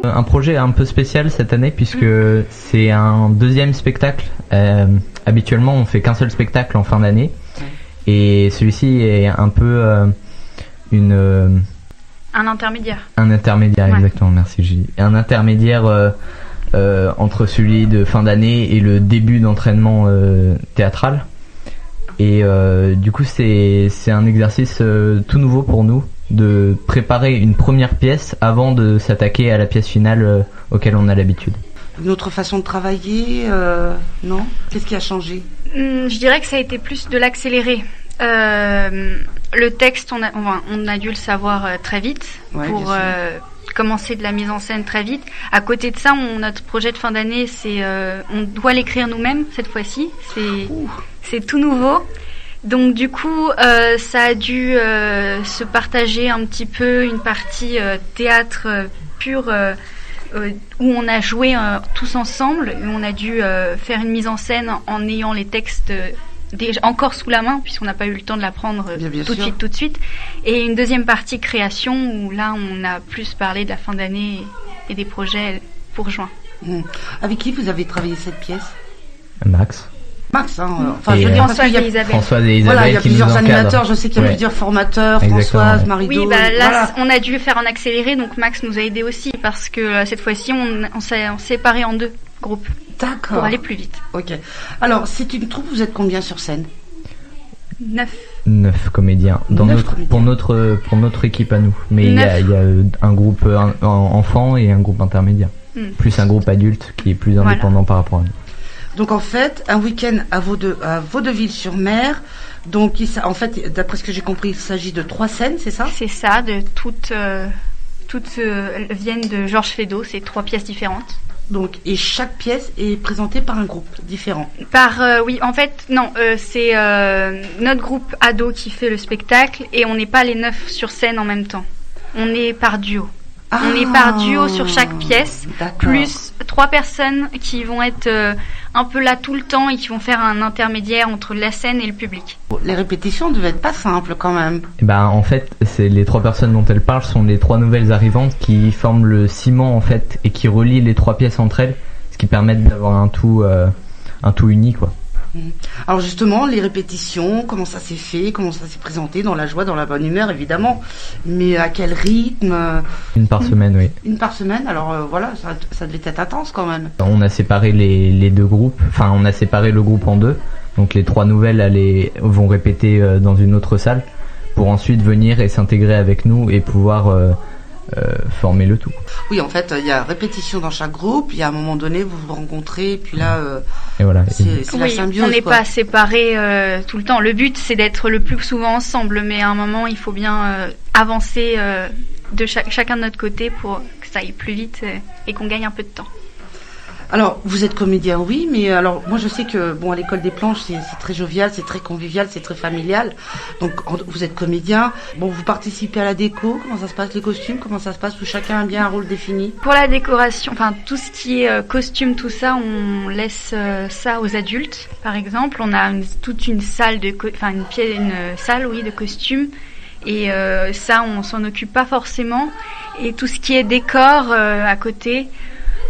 Un projet un peu spécial cette année puisque c'est un deuxième spectacle. Habituellement, on fait qu'un seul spectacle en fin d'année et celui-ci est un peu un intermédiaire. Un intermédiaire, exactement. Merci Julie. Un intermédiaire entre celui de fin d'année et le début d'entraînement théâtral. Et du coup, c'est un exercice tout nouveau pour nous de préparer une première pièce avant de s'attaquer à la pièce finale auquel on a l'habitude. Une autre façon de travailler, non ? Qu'est-ce qui a changé ? Je dirais que ça a été plus de l'accélérer. Le texte, on a dû le savoir très vite pour commencer de la mise en scène très vite. À côté de ça, notre projet de fin d'année, c'est on doit l'écrire nous-mêmes cette fois-ci. C'est tout nouveau. Donc du coup, ça a dû se partager un petit peu une partie théâtre pur où on a joué tous ensemble, où on a dû faire une mise en scène en ayant les textes déjà encore sous la main puisqu'on n'a pas eu le temps de l'apprendre tout de suite. Et une deuxième partie création où là on a plus parlé de la fin d'année et des projets pour juin. Avec qui vous avez travaillé cette pièce ? Max, Françoise et Isabelle. Françoise et Isabelle. Voilà, il y a plusieurs animateurs, je sais qu'il y a plusieurs formateurs, Françoise, Marie-Do. Oui, là, on a dû faire en accéléré, donc Max nous a aidé aussi, parce que cette fois-ci, on s'est séparé en 2 groupes. D'accord. Pour aller plus vite. Ok. Alors, c'est une troupe, vous êtes combien sur scène ? 9 comédiens. Pour notre équipe à nous. Mais il y a un groupe enfant et un groupe intermédiaire. Plus un groupe adulte qui est plus indépendant par rapport à nous. Donc en fait, un week-end à Vaudeville sur Mer. Donc en fait, d'après ce que j'ai compris, il s'agit de 3 scènes, c'est ça ? C'est ça, de toutes viennent de Georges Feydeau, c'est 3 pièces différentes. Donc et chaque pièce est présentée par un groupe différent. C'est notre groupe ado qui fait le spectacle et on n'est pas les 9 sur scène en même temps. On est par duo. On est par duo sur chaque pièce, plus 3 personnes qui vont être un peu là tout le temps et qui vont faire un intermédiaire entre la scène et le public. Les répétitions devaient être pas simples quand même. En fait, c'est les 3 personnes dont elle parle sont les 3 nouvelles arrivantes qui forment le ciment en fait et qui relient les 3 pièces entre elles, ce qui permet d'avoir un tout uni quoi. Alors justement, les répétitions, comment ça s'est fait, comment ça s'est présenté, dans la joie, dans la bonne humeur évidemment, mais à quel rythme ? Une par semaine, oui. Une par semaine, alors ça devait être intense quand même. On a séparé les 2 groupes, on a séparé le groupe en 2, donc les 3 nouvelles vont répéter dans une autre salle pour ensuite venir et s'intégrer avec nous et pouvoir former le tout. Oui, en fait, il y a répétition dans chaque groupe, il y a un moment donné, vous vous rencontrez, puis là, et voilà. c'est la symbiose. On n'est pas séparés tout le temps. Le but, c'est d'être le plus souvent ensemble, mais à un moment, il faut bien avancer de chacun de notre côté pour que ça aille plus vite et qu'on gagne un peu de temps. Alors, vous êtes comédien, oui, mais alors moi je sais que à l'école des planches c'est très jovial, c'est très convivial, c'est très familial. Donc vous êtes comédien, vous participez à la déco, comment ça se passe, les costumes, comment ça se passe, où chacun a bien un rôle défini ? Pour la décoration, tout ce qui est costume, tout ça, on laisse ça aux adultes. Par exemple, on a toute une salle une salle de costumes. Et ça, on s'en occupe pas forcément. Et tout ce qui est décor à côté,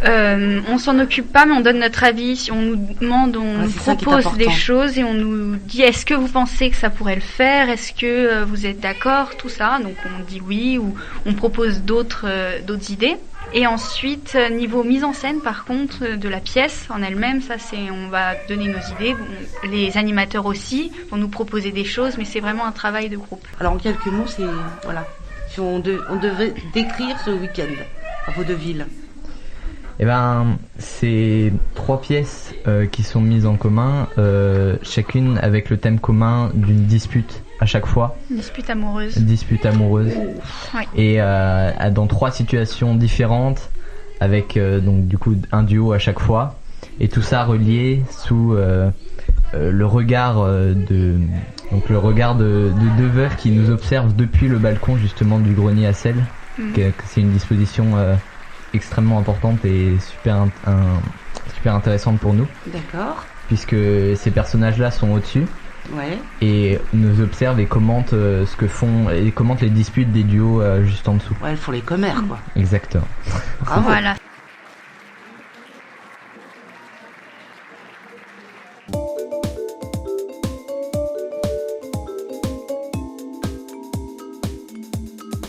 on s'en occupe pas, mais on donne notre avis. Si on nous demande, on nous propose des choses et on nous dit est-ce que vous pensez que ça pourrait le faire ? Est-ce que vous êtes d'accord ? Tout ça. Donc on dit oui ou on propose d'autres idées. Et ensuite, niveau mise en scène, par contre, de la pièce en elle-même, on va donner nos idées. Les animateurs aussi vont nous proposer des choses, mais c'est vraiment un travail de groupe. Alors en quelques mots, si on devait décrire ce week-end à Vaudeville. C'est 3 pièces qui sont mises en commun, chacune avec le thème commun d'une dispute à chaque fois. Dispute amoureuse. Oui. Et dans 3 situations différentes, avec donc du coup un duo à chaque fois, et tout ça relié sous le regard de 2 veuves qui nous observent depuis le balcon justement du grenier à sel. C'est une disposition extrêmement importante et super intéressante pour nous. D'accord. Puisque ces personnages-là sont au-dessus Ouais. et nous observent et commentent ce que font et commentent les disputes des duos juste en dessous. Ouais, elles font les commères, quoi. Exactement. Bravo. Voilà.